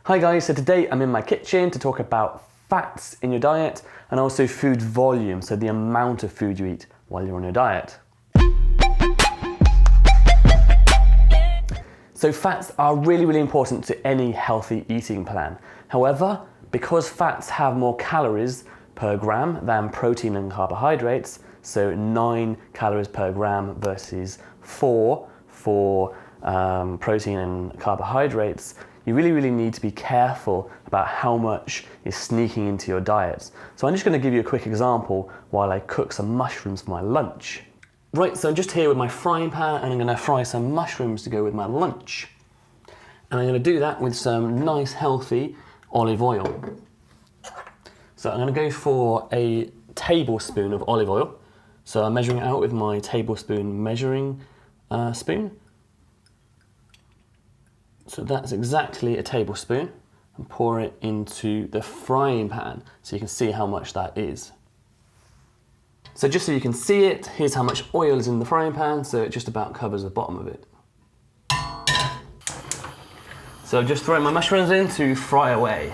Hi guys, so today I'm in my kitchen to talk about fats in your diet and also food volume, so the amount of food you eat while you're on your diet. So fats are really important to any healthy eating plan. However, because fats have more calories per gram than protein and carbohydrates, so 9 calories per gram versus 4 for protein and carbohydrates, you really need to be careful about how much is sneaking into your diet. So I'm just going to give you a quick example while I cook some mushrooms for my lunch. Right, so I'm just here with my frying pan and I'm going to fry some mushrooms to go with my lunch. And I'm going to do that with some nice healthy olive oil. So I'm going to go for a tablespoon of olive oil. So I'm measuring it out with my tablespoon measuring spoon. So that's exactly a tablespoon, and pour it into the frying pan so you can see how much that is. So just so you can see it, here's how much oil is in the frying pan, so it just about covers the bottom of it. So just throwing my mushrooms in to fry away.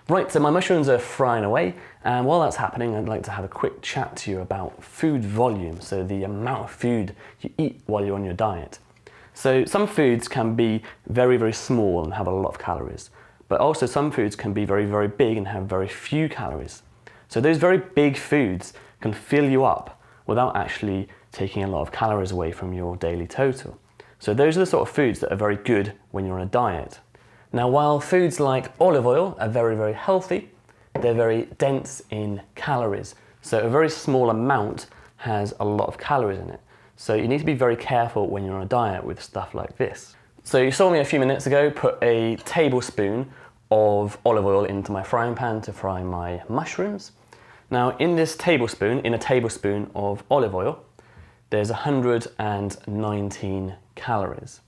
Right, so my mushrooms are frying away, and while that's happening, I'd like to have a quick chat to you about food volume, so the amount of food you eat while you're on your diet. So some foods can be very small and have a lot of calories, but also some foods can be very big and have very few calories. So those very big foods can fill you up without actually taking a lot of calories away from your daily total. So those are the sort of foods that are very good when you're on a diet. Now, while foods like olive oil are very healthy, they're very dense in calories. So a very small amount has a lot of calories in it. So you need to be very careful when you're on a diet with stuff like this. So you saw me a few minutes ago put a tablespoon of olive oil into my frying pan to fry my mushrooms. Now in a tablespoon of olive oil, there's 119 calories.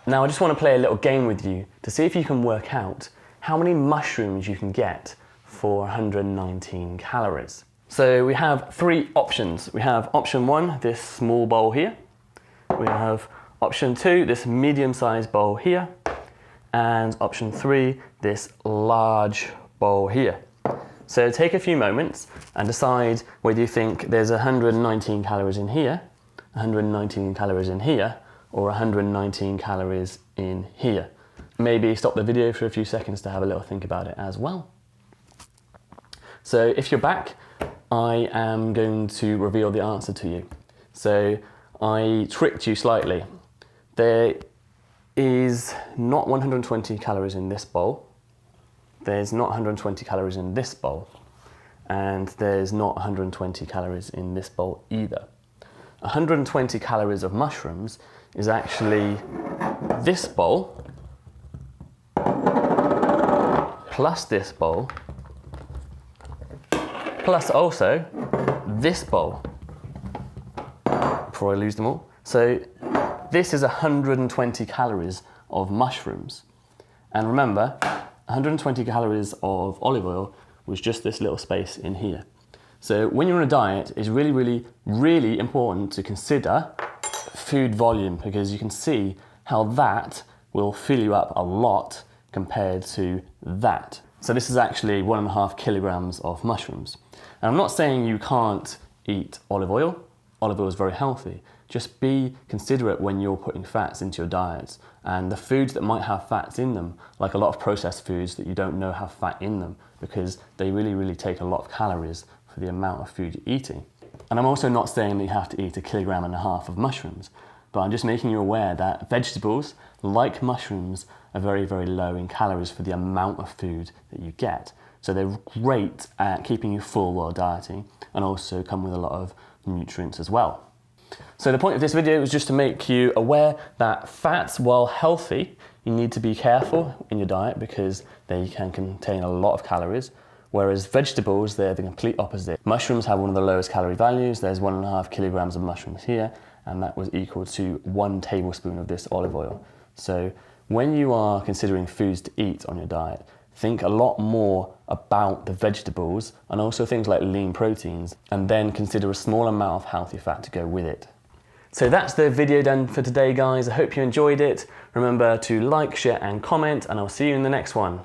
Now I just want to play a little game with you to see if you can work out how many mushrooms you can get for 119 calories. So we have three options. We have option one, this small bowl here. We have option two, this medium-sized bowl here. And option three, this large bowl here. So take a few moments and decide whether you think there's 119 calories in here, 119 calories in here, or 119 calories in here. Maybe stop the video for a few seconds to have a little think about it as well. So if you're back, I am going to reveal the answer to you. So I tricked you slightly. There is not 120 calories in this bowl. There's not 120 calories in this bowl. And there's not 120 calories in this bowl either. 120 calories of mushrooms is actually this bowl plus this bowl plus also this bowl, before I lose them all. So this is 120 calories of mushrooms. And remember, 120 calories of olive oil was just this little space in here. So when you're on a diet, it's really important to consider food volume, because you can see how that will fill you up a lot compared to that. So this is actually 1.5 kilograms of mushrooms. And I'm not saying you can't eat olive oil. Olive oil is very healthy. Just be considerate when you're putting fats into your diets. And the foods that might have fats in them, like a lot of processed foods that you don't know have fat in them, because they really take a lot of calories for the amount of food you're eating. And I'm also not saying that you have to eat 1.5 kilograms of mushrooms, but I'm just making you aware that vegetables, like mushrooms, are very low in calories for the amount of food that you get. So they're great at keeping you full while dieting, and also come with a lot of nutrients as well. So the point of this video is just to make you aware that fats, while healthy, you need to be careful in your diet because they can contain a lot of calories, whereas vegetables, they're the complete opposite. Mushrooms have one of the lowest calorie values. There's 1.5 kilograms of mushrooms here, and that was equal to 1 tablespoon of this olive oil. So when you are considering foods to eat on your diet, think a lot more about the vegetables and also things like lean proteins, and then consider a small amount of healthy fat to go with it. So that's the video done for today, guys. I hope you enjoyed it. Remember to like, share and comment, and I'll see you in the next one.